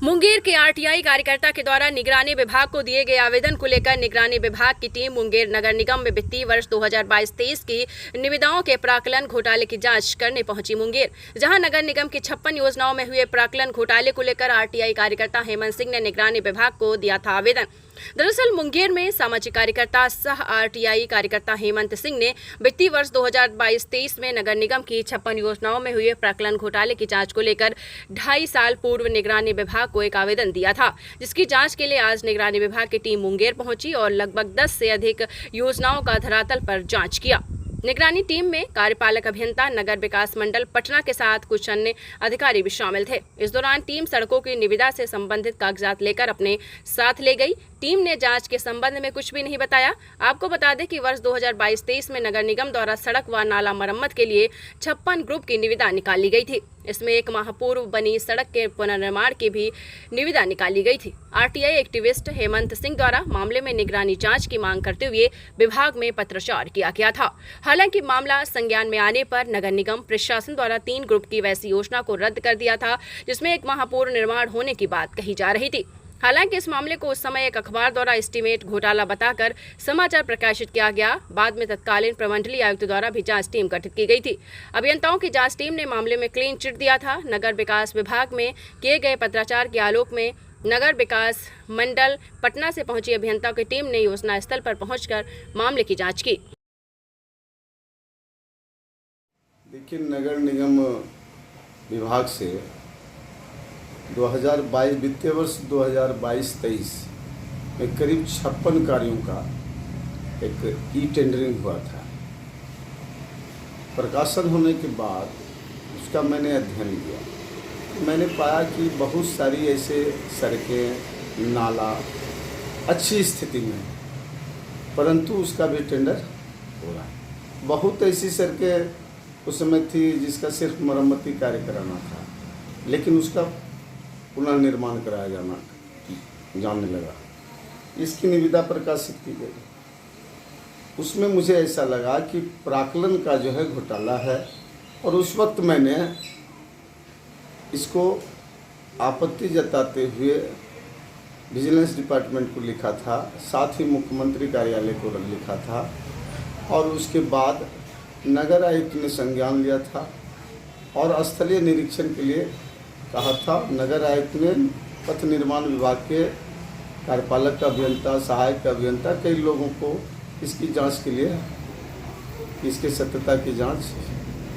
मुंगेर के आरटीआई कार्यकर्ता के द्वारा निगरानी विभाग को दिए गए आवेदन को लेकर निगरानी विभाग की टीम मुंगेर नगर निगम में वित्तीय वर्ष 2022-23 की निविदाओं के प्राक्कलन घोटाले की जांच करने पहुंची मुंगेर, जहां नगर निगम की 56 योजनाओं में हुए प्राक्कलन घोटाले को लेकर आरटीआई कार्यकर्ता हेमंत सिंह ने निगरानी विभाग को दिया था आवेदन। दरअसल मुंगेर में सामाजिक कार्यकर्ता सह आरटीआई कार्यकर्ता हेमंत सिंह ने वित्तीय वर्ष 2022-23 में नगर निगम की 56 योजनाओं में हुए प्राक्कलन घोटाले की जांच को लेकर 2.5 साल पूर्व निगरानी विभाग को एक आवेदन दिया था, जिसकी जांच के लिए आज निगरानी विभाग की टीम मुंगेर पहुंची और लगभग 10 से अधिक योजनाओं का धरातल पर जांच किया। निगरानी टीम में कार्यपालक अभियंता नगर विकास मंडल पटना के साथ कुछ अन्य अधिकारी भी शामिल थे। इस दौरान टीम सड़कों की निविदा से संबंधित कागजात लेकर अपने साथ ले गई। टीम ने जांच के संबंध में कुछ भी नहीं बताया। आपको बता दें कि वर्ष 2022-23 में नगर निगम द्वारा सड़क व नाला मरम्मत के लिए 56 ग्रुप की निविदा निकाली गई थी। इसमें 1 माह पूर्व बनी सड़क के पुनर्निर्माण की भी निविदा निकाली गई थी। आरटीआई एक्टिविस्ट हेमंत सिंह द्वारा मामले में निगरानी जांच की मांग करते हुए विभाग में पत्राचार किया गया था। हालांकि मामला संज्ञान में आने पर नगर निगम प्रशासन द्वारा 3 ग्रुप की वैसी योजना को रद्द कर दिया था, जिसमें 1 माह पूर्व निर्माण होने की बात कही जा रही थी। हालांकि इस मामले को उस समय एक अखबार द्वारा एस्टीमेट घोटाला बताकर समाचार प्रकाशित किया गया। बाद में तत्कालीन प्रमंडलीय आयुक्त द्वारा भी जांच टीम गठित की गई थी। अभियंताओं की जांच टीम ने मामले में क्लीन चिट दिया था। नगर विकास विभाग में किए गए पत्राचार के आलोक में नगर विकास मंडल पटना से पहुंची अभियंताओं की टीम ने योजना स्थल पर पहुंचकर मामले की जाँच की। देखिए, नगर निगम विभाग से 2022 वित्तीय वर्ष 2022-23 में करीब 56 कार्यों का एक ई टेंडरिंग हुआ था। प्रकाशन होने के बाद उसका मैंने अध्ययन किया। मैंने पाया कि बहुत सारी ऐसे सड़कें, नाला अच्छी स्थिति में, परंतु उसका भी टेंडर हो रहा है। बहुत ऐसी सड़कें उस समय थी जिसका सिर्फ मरम्मती कार्य कराना था, लेकिन उसका पुनर्निर्माण कराया जाने लगा। इसकी निविदा प्रकाशित की गई। उसमें मुझे ऐसा लगा कि प्राक्कलन का जो है घोटाला है, और उस वक्त मैंने इसको आपत्ति जताते हुए विजिलेंस डिपार्टमेंट को लिखा था, साथ ही मुख्यमंत्री कार्यालय को लिखा था, और उसके बाद नगर आयुक्त ने संज्ञान लिया था और स्थलीय निरीक्षण के लिए कहा था। नगर आयुक्त ने पथ निर्माण विभाग के कार्यपालक अभियंता, सहायक अभियंता, कई लोगों को इसकी जांच के लिए, इसके सत्यता की जांच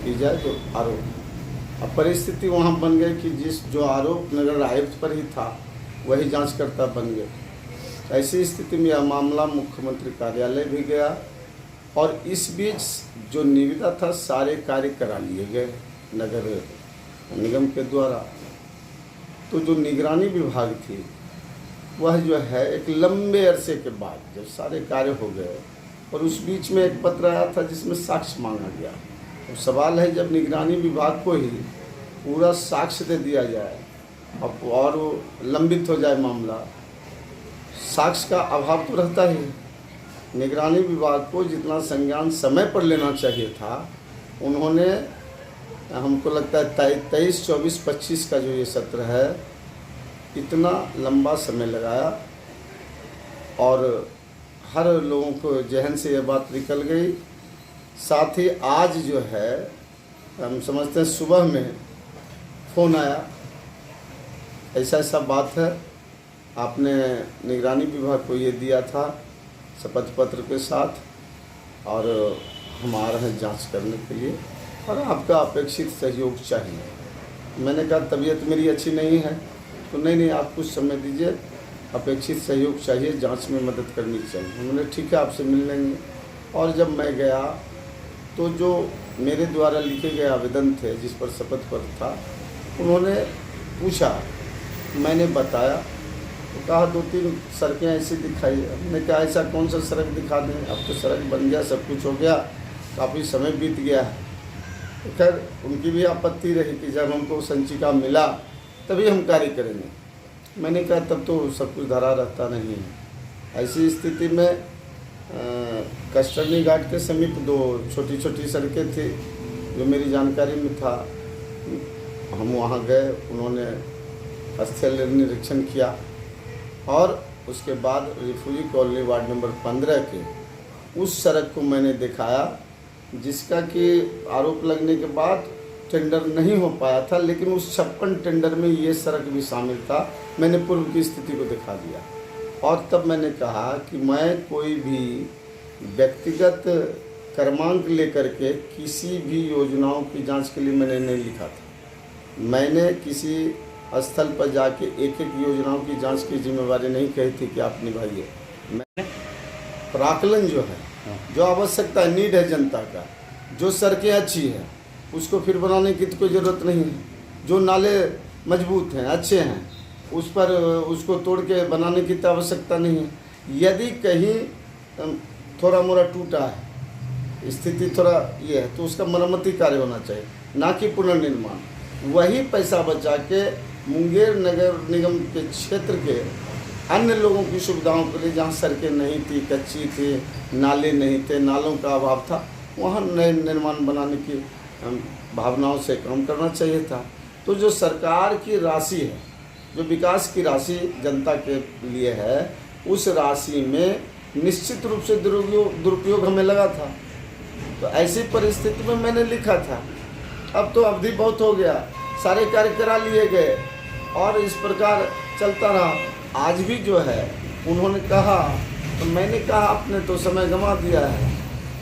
की जाए जो आरोप। अब परिस्थिति वहां बन गई कि जो आरोप नगर आयुक्त पर ही था वही जांचकर्ता बन गए। ऐसी स्थिति में यह मामला मुख्यमंत्री कार्यालय भी गया, और इस बीच जो निविदा था सारे कार्य करा लिए गए नगर निगम के द्वारा। तो जो निगरानी विभाग थी वह जो है एक लंबे अरसे के बाद जब सारे कार्य हो गए, और उस बीच में एक पत्र आया था जिसमें साक्ष्य मांगा गया। तो सवाल है, जब निगरानी विभाग को ही पूरा साक्ष्य दे दिया जाए और लंबित हो जाए मामला, साक्ष्य का अभाव तो रहता ही। निगरानी विभाग को जितना संज्ञान समय पर लेना चाहिए था, उन्होंने, हमको लगता है 23, 24, 25 का जो ये सत्र है, इतना लंबा समय लगाया, और हर लोगों को जहन से ये बात निकल गई। साथ ही आज जो है हम समझते हैं सुबह में फ़ोन आया, ऐसा बात है, आपने निगरानी विभाग को ये दिया था शपथ पत्र के साथ, और हम आ रहे हैं जांच करने के लिए, और आपका अपेक्षित सहयोग चाहिए। मैंने कहा तबीयत मेरी अच्छी नहीं है, तो नहीं आप कुछ समय दीजिए, अपेक्षित सहयोग चाहिए, जांच में मदद करनी चाहिए। उन्होंने ठीक है आपसे मिल लेंगे। और जब मैं गया तो जो मेरे द्वारा लिखे गए आवेदन थे जिस पर शपथ पत्र था, उन्होंने पूछा, मैंने बताया, तो कहा 2-3 सड़कें ऐसी दिखाई। हमने कहा ऐसा कौन सा सड़क दिखा दें, अब तो सड़क बन गया, सब कुछ हो गया, काफ़ी समय बीत गया है। तो खैर उनकी भी आपत्ति रही कि जब हमको संचिका मिला तभी हम कार्य करेंगे। मैंने कहा तब तो सब कुछ धरा रहता नहीं है। ऐसी स्थिति में कस्टर्नी घाट के समीप 2 छोटी छोटी सड़कें थी जो मेरी जानकारी में था। हम वहाँ गए, उन्होंने स्थल निरीक्षण किया और उसके बाद रिफ्यूजी कॉलोनी वार्ड नंबर 15 के उस सड़क को मैंने दिखाया जिसका कि आरोप लगने के बाद टेंडर नहीं हो पाया था, लेकिन उस 56 टेंडर में ये सड़क भी शामिल था। मैंने पूर्व की स्थिति को दिखा दिया और तब मैंने कहा कि मैं कोई भी व्यक्तिगत क्रमांक लेकर के किसी भी योजनाओं की जांच के लिए मैंने नहीं लिखा था। मैंने किसी स्थल पर जाके एक एक योजनाओं की जांच की जिम्मेवारी नहीं कही थी कि आप निभाइए। मैंने प्राकलन जो है, जो आवश्यकता नीड है जनता का, जो सड़कें अच्छी हैं उसको फिर बनाने की तो कोई ज़रूरत नहीं है। जो नाले मजबूत हैं, अच्छे हैं, उस पर उसको तोड़ के बनाने की तो आवश्यकता नहीं है। यदि कहीं थोड़ा मोड़ा टूटा है, स्थिति थोड़ा ये है, तो उसका मरम्मती कार्य होना चाहिए, ना कि पुनर्निर्माण। वही पैसा बचा के मुंगेर नगर निगम के क्षेत्र के अन्य लोगों की सुविधाओं के लिए, जहाँ सड़कें नहीं थी, कच्ची थी, नाले नहीं थे, नालों का अभाव था, वहाँ नए निर्माण बनाने की भावनाओं से काम करना चाहिए था। तो जो सरकार की राशि है, जो विकास की राशि जनता के लिए है, उस राशि में निश्चित रूप से दुरुपयोग हमें लगा था। तो ऐसी परिस्थिति में मैंने लिखा था। अब तो अवधि बहुत हो गया, सारे कार्य करा लिए गए और इस प्रकार चलता रहा। आज भी जो है उन्होंने कहा, तो मैंने कहा आपने तो समय गंवा दिया है।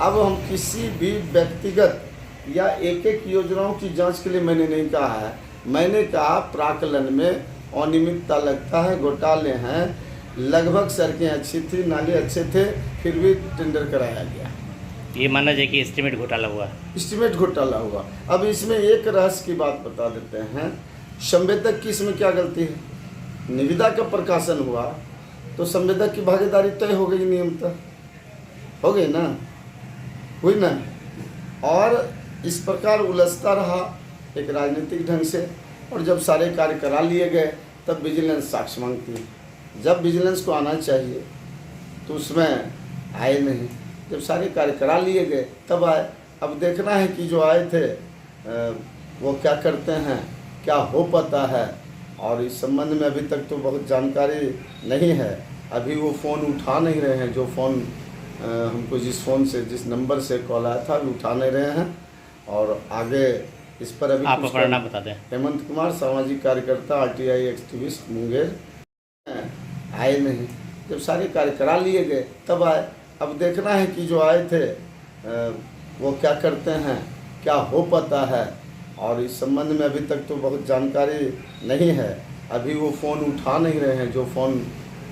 अब हम किसी भी व्यक्तिगत या एक एक योजनाओं की जांच के लिए मैंने नहीं कहा है। मैंने कहा प्राकलन में अनियमितता लगता है, घोटाले हैं, लगभग सड़कें अच्छी थी, नाले अच्छे थे, फिर भी टेंडर कराया गया। ये माना जाए कि एस्टीमेट घोटाला हुआ। एस्टीमेट घोटाला हुआ। अब इसमें एक रहस्य की बात बता देते हैं। संवेदक की इसमें क्या गलती है? निविदा का प्रकाशन हुआ तो संवेदक की भागीदारी तय हो गई, नियमतः हो गई ना, हुई ना। और इस प्रकार उलझता रहा एक राजनीतिक ढंग से। और जब सारे कार्य करा लिए गए तब विजिलेंस साक्ष्य मांगती है। जब विजिलेंस को आना चाहिए तो उसमें आए नहीं। जब सारे कार्य करा लिए गए तब आए। अब देखना है कि जो आए थे वो क्या करते हैं, क्या हो पाता है। और इस संबंध में अभी तक तो बहुत जानकारी नहीं है। अभी वो फ़ोन उठा नहीं रहे हैं। जो फ़ोन हमको जिस नंबर से कॉल आया था, वो उठा नहीं रहे हैं। और आगे इस पर अभी आप अपना नाम बता दें। हेमंत कुमार, सामाजिक कार्यकर्ता, RTI एक्टिविस्ट, मुंगेर, आए नहीं। जब सारे कार्य करा लिए गए तब आए। अब देखना है कि जो आए थे वो क्या करते हैं, क्या हो पाता है। और इस संबंध में अभी तक तो बहुत जानकारी नहीं है। अभी वो फ़ोन उठा नहीं रहे हैं। जो फ़ोन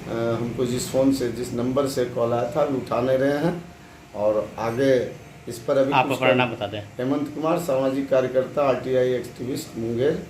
हमको जिस नंबर से कॉल आया था, वो उठा नहीं रहे हैं। और आगे इस पर अभी आप अपना नाम बता दें। हेमंत कुमार, सामाजिक कार्यकर्ता, RTI एक्टिविस्ट, मुंगेर,